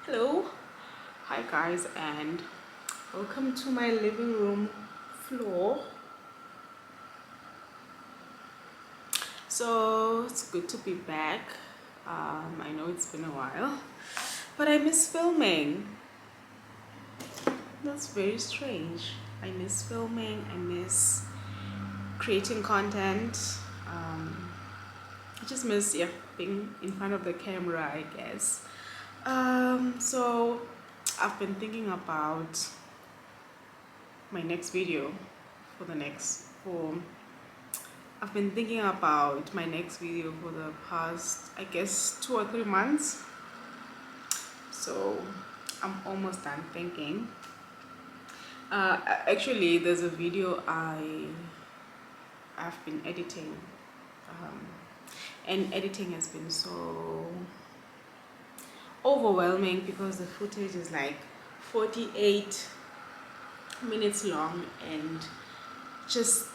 Hello, hi guys, and welcome to my living room floor. So it's good to be back. I know it's been a while, but I miss filming. That's very strange. I miss filming, I miss creating content. I just miss, yeah, being in front of the camera, I guess. So I've been thinking about my next video for the next for I've been thinking about my next video for the past, I guess, 2 or 3 months. So I'm almost done thinking. Actually, there's a video I've been editing, um, and editing has been so overwhelming because the footage is like 48 minutes long, and just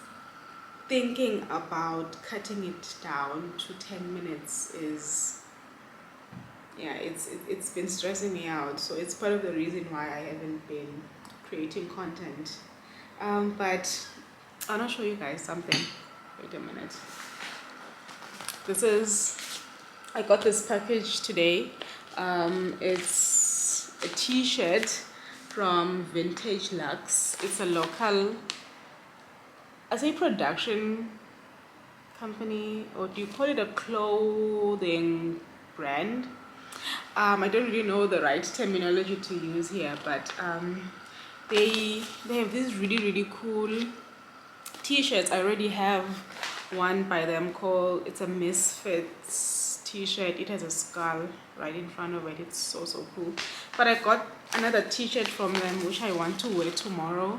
thinking about cutting it down to 10 minutes is, yeah, it's been stressing me out. So it's part of the reason why I haven't been creating content. But I want to show you guys something. Wait a minute. This is, I got this package today. It's a t-shirt from Vintage Lux. It's a local, I say, production company, or do you call it a clothing brand? I don't really know the right terminology to use here, but they have these really cool t-shirts. I already have one by them called, it's a Misfits t-shirt. It has a skull right in front of it. It's so cool. But I got another t-shirt from them which I want to wear tomorrow.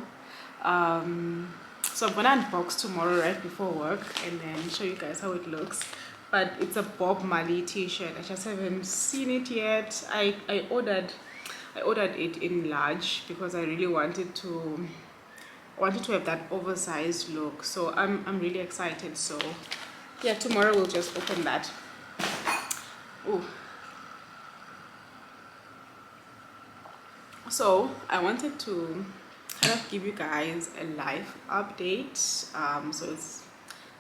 So I'm gonna unbox tomorrow right before work and then show you guys how it looks. But it's a Bob Marley t-shirt. I just haven't seen it yet. I ordered it in large because I really wanted to have that oversized look. So I'm really excited. So yeah, tomorrow we'll just open that. Oh, so I wanted to kind of give you guys a life update. So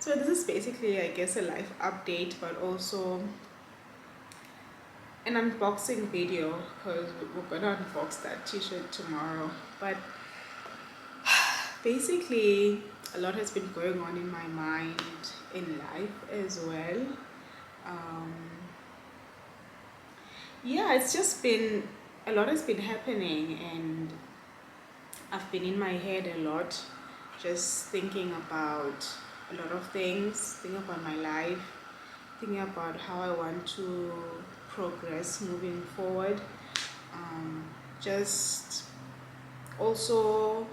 this is basically, I guess, a life update, but also an unboxing video because we're gonna unbox that t-shirt tomorrow. But basically, a lot has been going on in my mind in life as well. Um, yeah, it's just been, a lot has been happening, and I've been in my head a lot, just thinking about a lot of things, thinking about my life, thinking about how I want to progress moving forward. Just also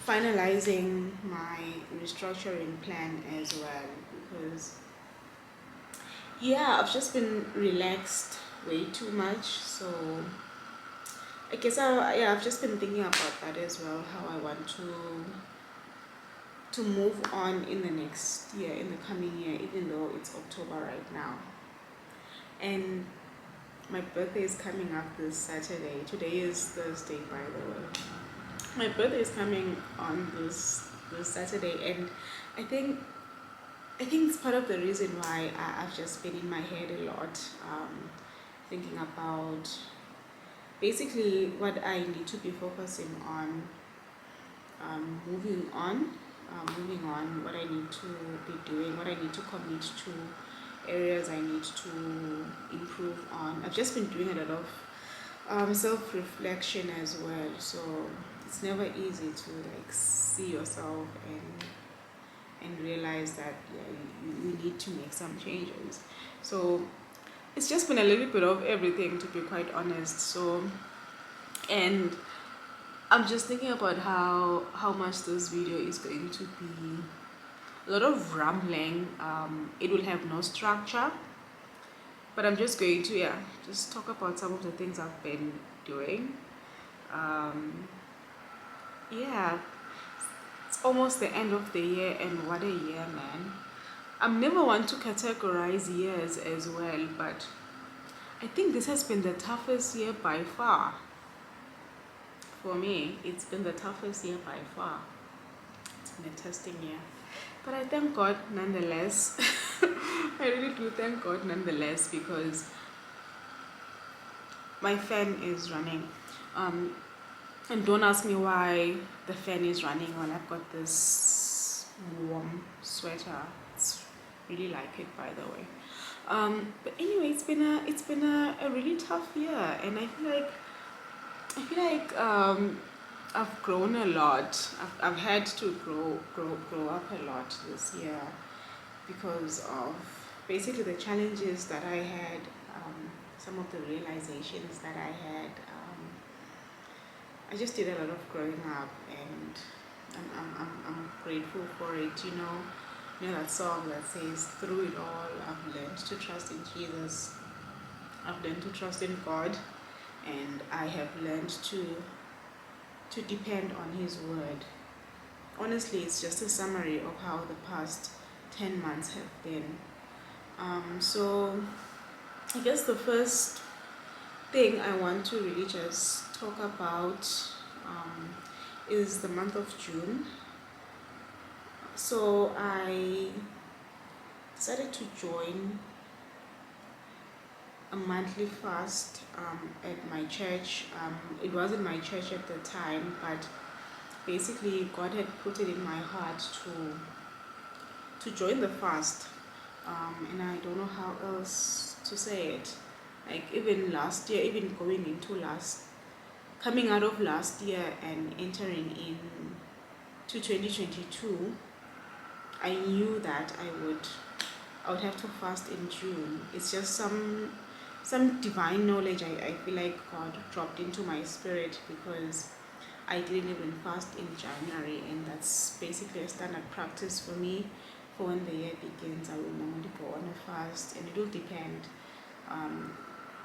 finalizing my restructuring plan as well, because yeah, I've just been relaxed way too much. So I guess I've just been thinking about that as well, how I want to move on in the next year, in the coming year, even though it's October right now. And my birthday is coming up this Saturday. Today is Thursday, by the way. My birthday is coming on this Saturday, and I think it's part of the reason why I've just been in my head a lot, thinking about basically what I need to be focusing on, moving on, what I need to be doing, what I need to commit to, areas I need to improve on. I've just been doing a lot of self-reflection as well. So it's never easy to like see yourself and realize that, yeah, you need to make some changes. So it's just been a little bit of everything, to be quite honest. So, and I'm just thinking about how much this video is going to be a lot of rambling. It will have no structure, but I'm just going to, yeah, just talk about some of the things I've been doing. Yeah, it's almost the end of the year, and what a year, man. I'm never one to categorize years as well, but I think this has been the toughest year by far. For me, it's been the toughest year by far. It's been a testing year. But I thank God nonetheless. I really do thank God nonetheless, because my fan is running. And don't ask me why the fan is running when I've got this warm sweater. It's really like it, by the way. But anyway, it's been a really tough year, and I feel like I've grown a lot. I've had to grow up a lot this year because of basically the challenges that I had, some of the realizations that I had. I just did a lot of growing up, and I'm grateful for it. You know that song that says, "Through it all, I've learned to trust in Jesus. I've learned to trust in God, and I have learned to depend on His word." Honestly, it's just a summary of how the past 10 months have been. So I guess the first thing I want to really just talk about is the month of June. So I decided to join a monthly fast at my church. It wasn't my church at the time, but basically God had put it in my heart to join the fast, and I don't know how else to say it. Like even last year, even coming out of last year and entering in to 2022, I knew that I would have to fast in June. It's just some divine knowledge I feel like God dropped into my spirit, because I didn't even fast in January, and that's basically a standard practice for me. For when the year begins, I will normally go on a fast, and it will depend.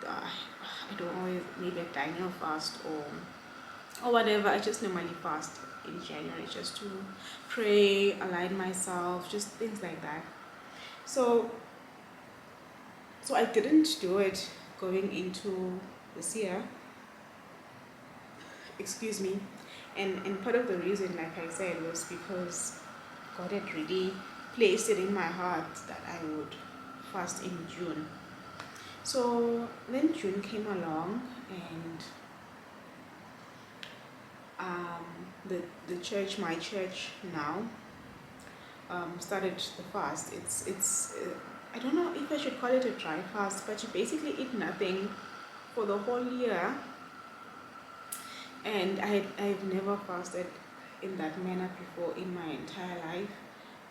I don't always, maybe a Daniel fast or whatever. I just normally fast in January just to pray, align myself, just things like that. So I didn't do it going into this year. Excuse me. And part of the reason, like I said, was because God had really placed it in my heart that I would fast in June. So then June came along, and the church, my church now, started the fast. It's I don't know if I should call it a dry fast, but you basically eat nothing for the whole year. And I've never fasted in that manner before in my entire life.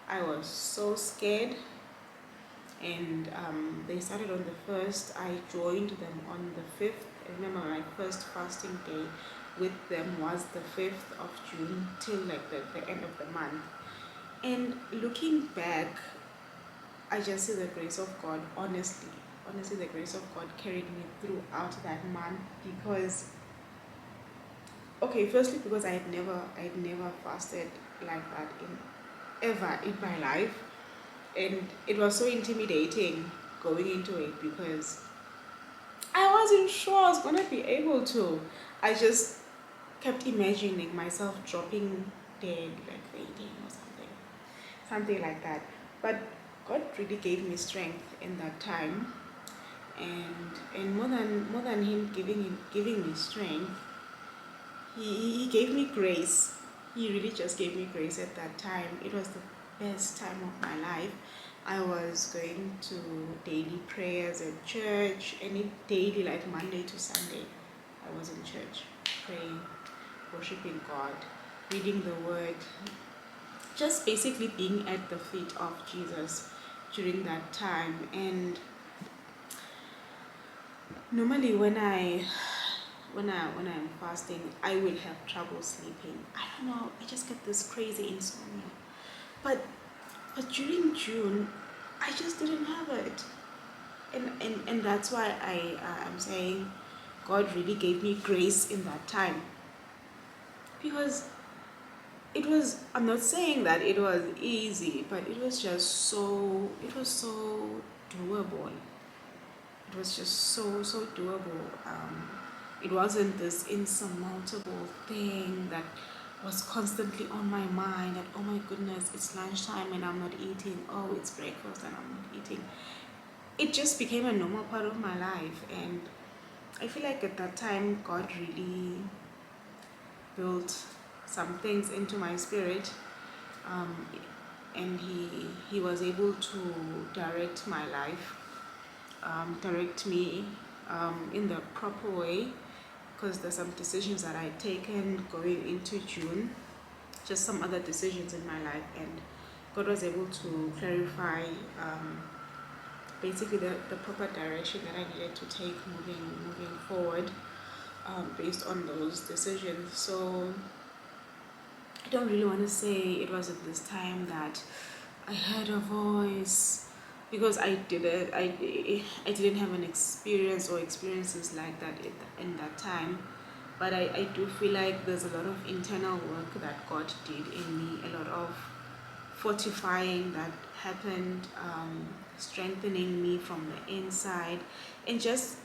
I was so scared, and they started on the 1st. I joined them on the 5th. I remember my first fasting day with them was the 5th of June till like the end of the month. And looking back, I just see the grace of God. Honestly, the grace of God carried me throughout that month, because firstly, because I had never fasted like that ever in my life, and it was so intimidating going into it, because I wasn't sure I was gonna be able to. I just kept imagining myself dropping dead, like fainting or something like that. But God really gave me strength in that time, and more than Him giving me strength, He gave me grace. He really just gave me grace at that time. It was the best time of my life. I was going to daily prayers at church, and daily, like Monday to Sunday, I was in church, praying, worshiping God, reading the Word, just basically being at the feet of Jesus during that time. And normally when I'm fasting, I will have trouble sleeping. I don't know, I just get this crazy insomnia. But during June, I just didn't have it. And that's why I'm saying God really gave me grace in that time. Because I'm not saying that it was easy, but it was so doable. it was just so doable. It wasn't this insurmountable thing that was constantly on my mind, that oh my goodness, it's lunchtime and I'm not eating, oh it's breakfast and I'm not eating. It just became a normal part of my life, and I feel like at that time God really built some things into my spirit, um, and he was able to direct my life, direct me in the proper way, because there's some decisions that I'd taken going into June, just some other decisions in my life, and God was able to clarify basically the proper direction that I needed to take moving forward, based on those decisions. So I don't really want to say it was at this time that I heard a voice, because I didn't have an experience or experiences like that in that time. But I do feel like there's a lot of internal work that God did in me, a lot of fortifying that happened, strengthening me from the inside, and just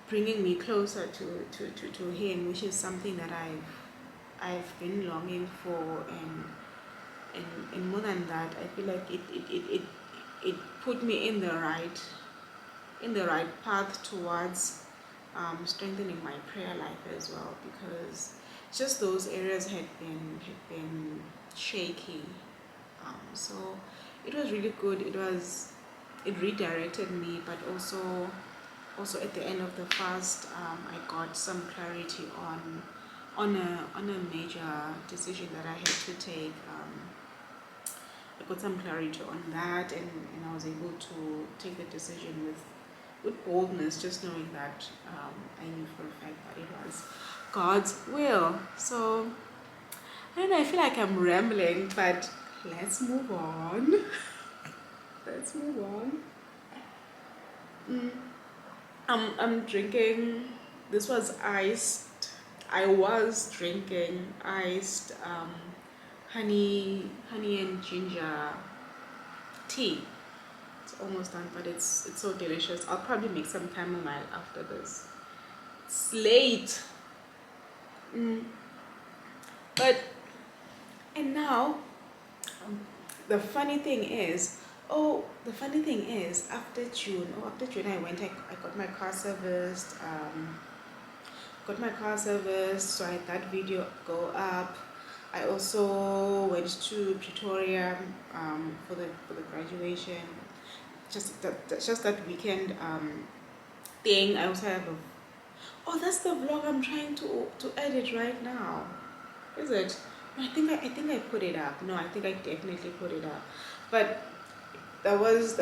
bringing me closer to Him, which is something that I've been longing for, and more than that, I feel like it put me in the right path towards strengthening my prayer life as well, because just those areas had been shaky. So it was really good. It redirected me, but also at the end of the fast, I got some clarity on a major decision that I had to take. I got some clarity on that, and I was able to take the decision with boldness, just knowing that I knew for a fact that it was God's will. So I don't know, I feel like I'm rambling, but let's move on. Let's move on. Mm. I'm drinking. This was iced. I was drinking iced honey and ginger tea. It's almost done, but it's so delicious. I'll probably make some chamomile after this. It's late. Mm. But and now, um, the funny thing is, after June, I got my car serviced. So I had that video go up. I also went to Pretoria for the graduation. Just that weekend thing. I also have a. Oh, that's the vlog I'm trying to edit right now. Is it? I think I put it up. No, I think I definitely put it up. But that was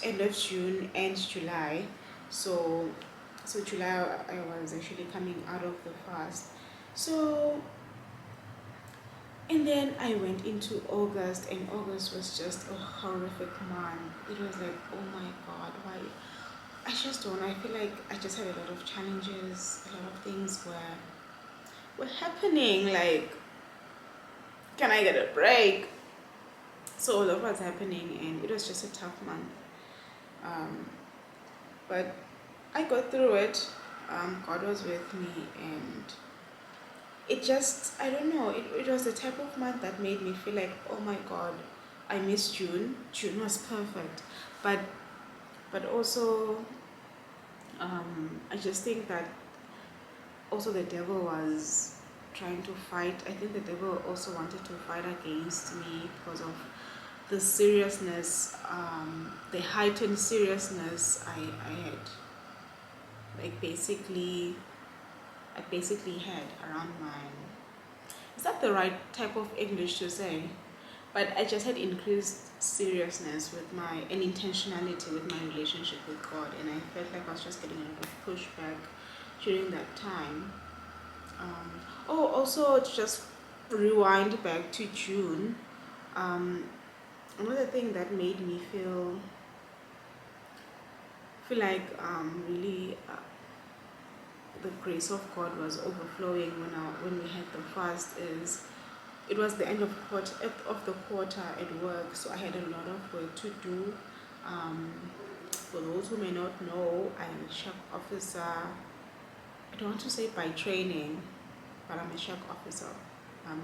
end of June and July. So July I was actually coming out of the fast. So and then I went into August, and August was just a horrific month. It was like, oh my God, why? I just don't. I feel like I just had a lot of challenges, a lot of things were happening. Like, can I get a break? So a lot was happening, and it was just a tough month. Um, but I got through it. God was with me, and it just, I don't know, it was the type of month that made me feel like, oh my God, I miss June. June was perfect. But also, I just think that also the devil was trying to fight. I think the devil also wanted to fight against me because of the seriousness, the heightened seriousness I had, like I basically had around mine. Is that the right type of English to say? But I just had increased seriousness with and intentionality with my relationship with God, and I felt like I was just getting a lot of pushback during that time. Also, to just rewind back to June, another thing that made me feel like really the grace of God was overflowing when we had the fast is it was the end of the quarter at work, so I had a lot of work to do. Um, for those who may not know, I am a shock officer. I don't want to say by training, but I'm a shock officer. Um,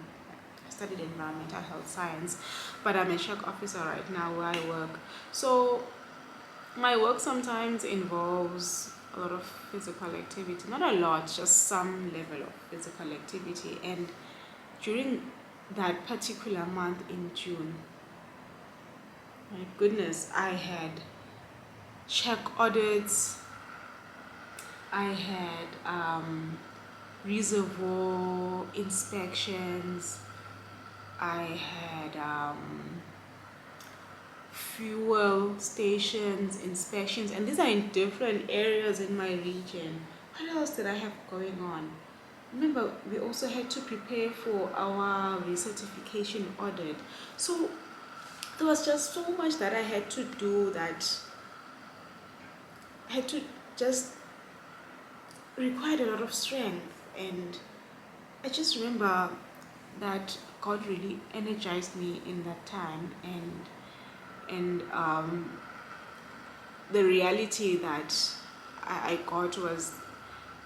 I studied environmental health science, but I'm a shock officer right now where I work. So my work sometimes involves a lot of physical activity, not a lot, just some level of physical activity. And during that particular month in June, my goodness, I had check audits, I had reservoir inspections, I had fuel stations inspections, and these are in different areas in my region. What else did I have going on? Remember, we also had to prepare for our recertification audit. So there was just so much that I had to do that I had to just required a lot of strength. And I just remember that God really energized me in that time, and the reality that I got was,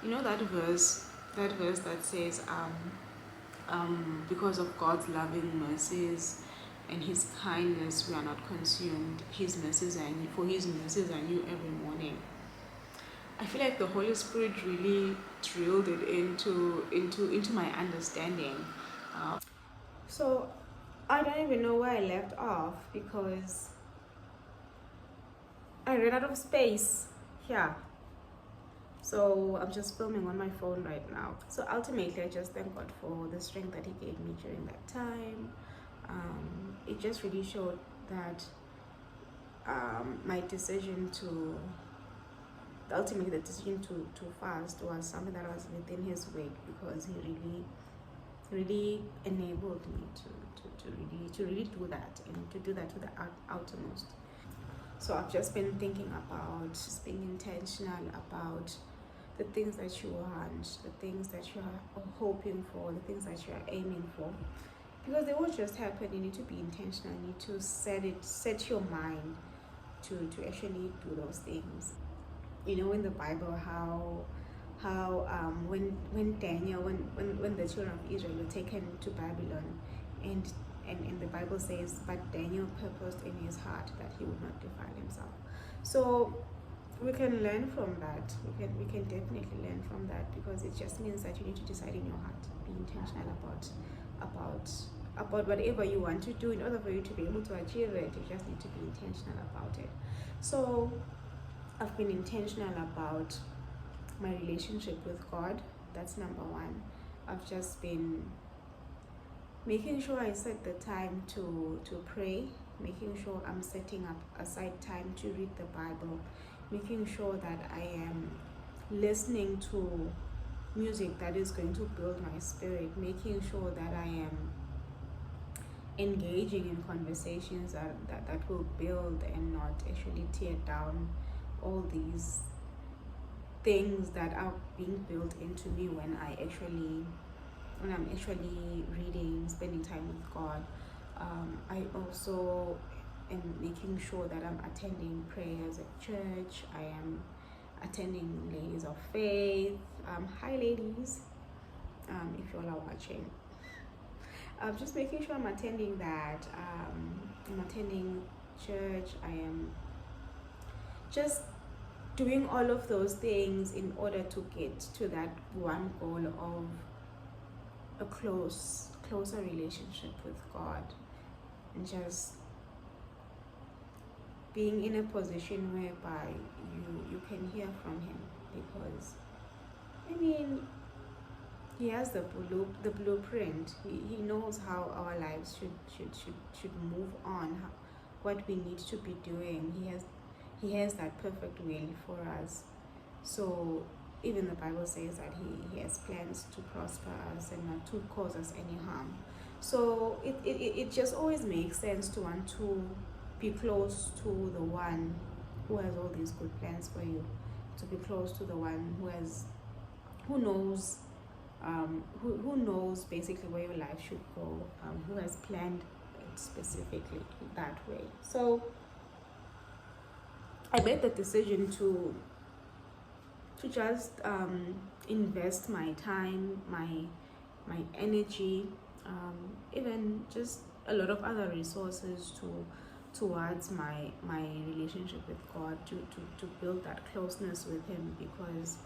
that verse that says, because of God's loving mercies and His kindness, we are not consumed. His mercies are new, for His mercies are new every morning. I feel like the Holy Spirit really drilled it into my understanding. So I don't even know where I left off because I ran out of space. Yeah. So I'm just filming on my phone right now. So ultimately, I just thank God for the strength that He gave me during that time. It just really showed that my decision to, ultimately the decision to fast was something that was within His weight, because He really enabled me to really do that, and to do that to the outermost. So I've just been thinking about just being intentional about the things that you want, the things that you are hoping for, the things that you are aiming for, because they won't just happen. You need to be intentional. You need to set your mind to actually do those things. You know, in the Bible, how when Daniel, when the children of Israel were taken to Babylon, and the Bible says, but Daniel purposed in his heart that he would not defile himself. So we can learn from that. We can definitely learn from that, because it just means that you need to decide in your heart, be intentional about whatever you want to do. In order for you to be able to achieve it, you just need to be intentional about it. So I've been intentional about my relationship with God. That's number one. I've just been making sure I set the time to pray, making sure I'm setting up aside time to read the Bible, making sure that I am listening to music that is going to build my spirit, making sure that I am engaging in conversations that will build and not actually tear down all these things that are being built into me when I'm actually reading, spending time with God. I also am making sure that I'm attending prayers at church. I am attending Ladies of Faith. Hi ladies, if you all are watching. I'm just making sure I'm attending that. I'm attending church. I am just doing all of those things in order to get to that one goal of a closer relationship with God, and just being in a position whereby you can hear from Him, because I mean, He has the blueprint. He knows how our lives should move on, what we need to be doing. He has that perfect will for us. So even the Bible says that he has plans to prosper us and not to cause us any harm. So it just always makes sense to want to be close to the one who has all these good plans for you, to be close to the one who knows who knows basically where your life should go, who has planned it specifically that way. So I made the decision to just invest my time, my energy, even just a lot of other resources towards my relationship with God, to build that closeness with Him, because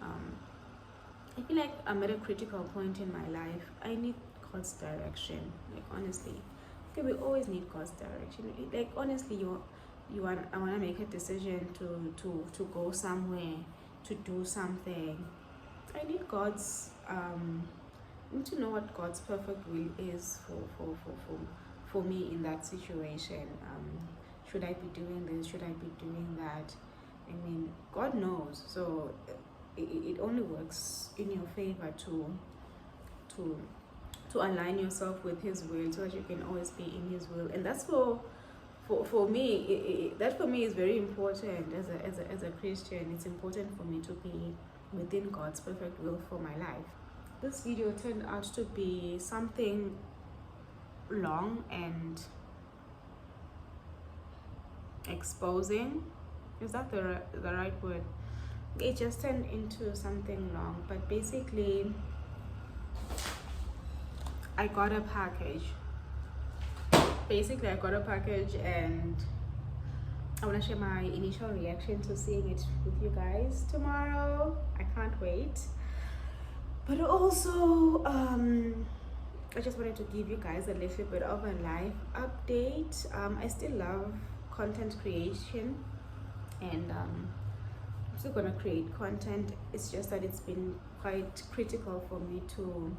I feel like I'm at a critical point in my life. I need God's direction. Like, honestly, okay, we always need God's direction. Like, honestly, I want to make a decision to go somewhere, to do something. I need God's I need to know what God's perfect will is for me in that situation. Should I be doing this? Should I be doing that? I mean, God knows. So it only works in your favor to align yourself with His will, so that you can always be in His will. And that's for me, that for me is very important as a Christian. It's important for me to be within God's perfect will for my life. This video turned out to be something long and exposing. Is that the right word? It just turned into something long, but basically I got a package. I got a package, and I want to share my initial reaction to seeing it with you guys tomorrow. I can't wait. But also, I just wanted to give you guys a little bit of a life update. I still love content creation, and I'm still gonna create content. It's just that it's been quite critical for me to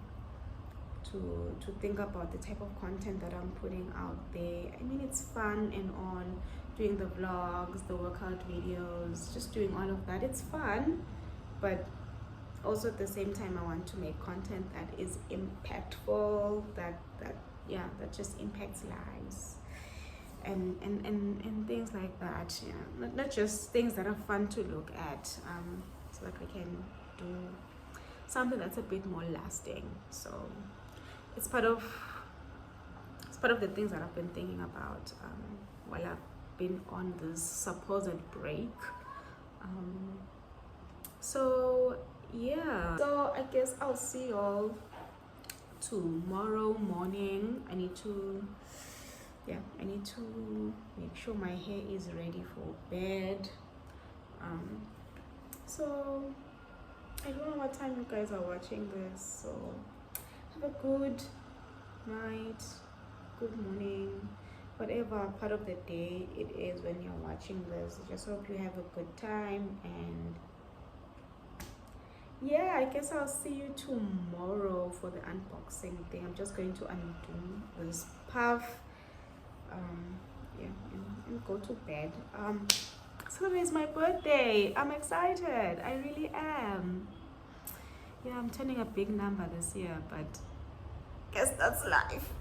think about the type of content that I'm putting out there. I mean, it's fun and on, doing the vlogs, the workout videos, just doing all of that. It's fun, but also at the same time I want to make content that is impactful, that just impacts lives, and things like that. Yeah, not just things that are fun to look at, so that we can do something that's a bit more lasting. So it's part of the things that I've been thinking about while I've been on this supposed break. So yeah, so I guess I'll see y'all tomorrow morning. I need to make sure my hair is ready for bed. So I don't know what time you guys are watching this, so have a good night, good morning, whatever part of the day it is when you're watching this. I just hope you have a good time, and yeah, I guess I'll see you tomorrow for the unboxing thing. I'm just going to undo this puff, and go to bed. So it's my birthday. I'm excited. I really am. Yeah, I'm turning a big number this year, but guess that's life.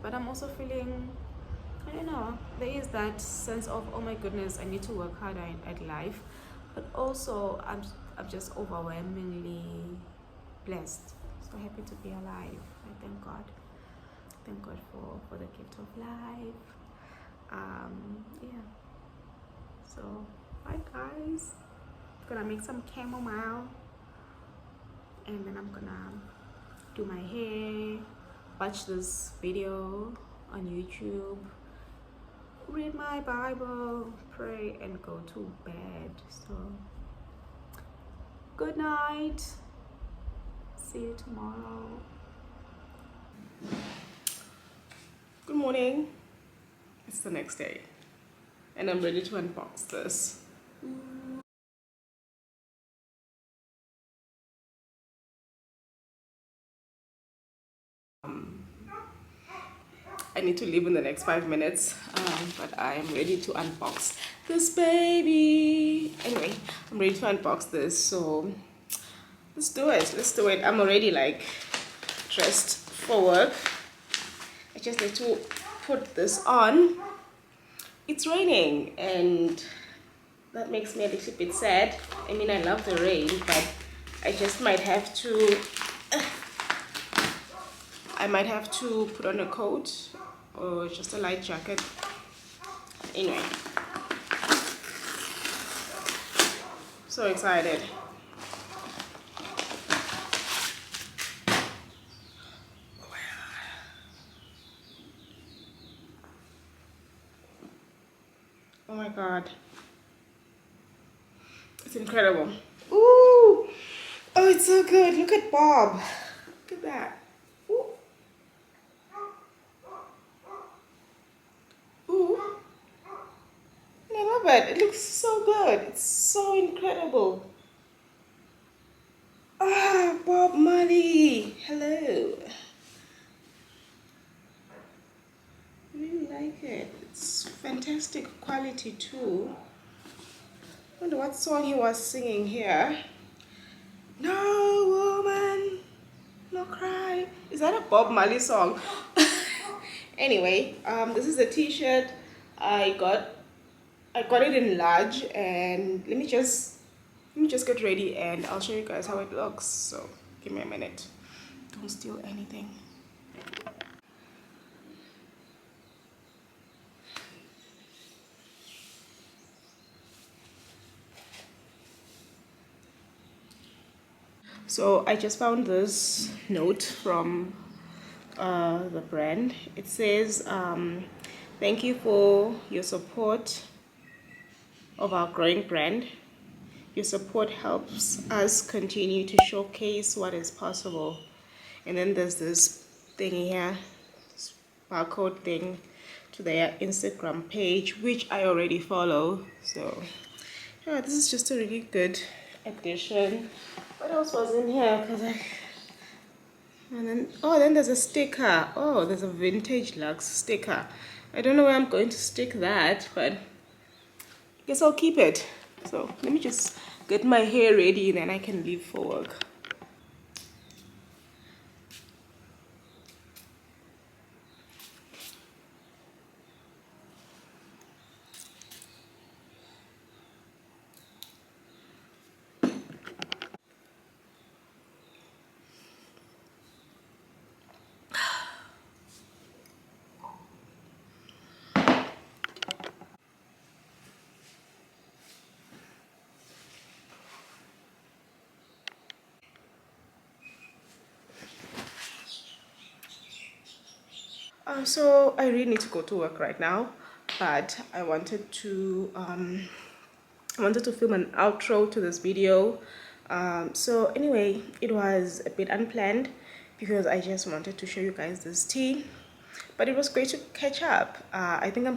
But I'm also feeling, I don't know, there is that sense of, oh my goodness, I need to work harder at life. But also, I'm just overwhelmingly blessed. So happy to be alive. I thank God. Thank God for the gift of life. Yeah. So, bye guys. Gonna make some chamomile, and then I'm gonna do my hair, watch this video on YouTube, read my Bible, pray, and go to bed. So good night, see you tomorrow. Good morning. It's the next day, and I'm ready to unbox this. I need to leave in the next 5 minutes, but I am ready to unbox this baby. Anyway, I'm ready to unbox this, so let's do it. I'm already like dressed for work. I just need to put this on. It's raining, and that makes me a little bit sad. I mean, I love the rain, but I just might have to put on a coat or just a light jacket. Anyway, So excited. Oh my god. It's incredible. Ooh! Oh, it's so good. Look at Bob. Look at that. Ooh. Ooh. I love it. It looks so good. It's so incredible. Ah, Bob Marley. Hello. I really like it. It's fantastic quality too. I wonder what song he was singing here. No woman, no cry. Is that a Bob Marley song? Anyway, this is a t-shirt I got it in large, and let me just get ready and I'll show you guys how it looks. So give me a minute. Don't steal anything. So I just found this note from the brand. It says, thank you for your support of our growing brand. Your support helps us continue to showcase what is possible. And then there's this thing here, this barcode thing to their Instagram page, which I already follow. So yeah, this is just a really good addition. What else was in here? Then there's a sticker. Oh, there's a vintage Lux sticker. I don't know where I'm going to stick that, but I guess I'll keep it. So let me just get my hair ready and then I can leave for work. So I really need to go to work right now, but I wanted to film an outro to this video. So anyway, it was a bit unplanned because I just wanted to show you guys this tea, but it was great to catch up. I think I'm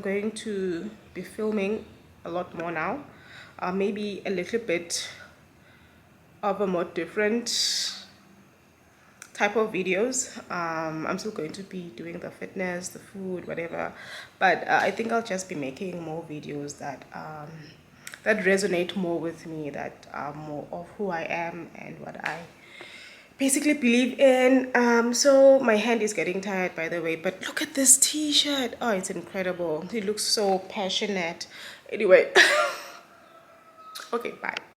going to be filming a lot more now, maybe a little bit of a more different type of videos. I'm still going to be doing the fitness, the food, whatever, but I think I'll just be making more videos that that resonate more with me, that are more of who I am and what I basically believe in. So my hand is getting tired, by the way, but look at this t-shirt. Oh, it's incredible. It looks so passionate. Anyway. Okay, bye.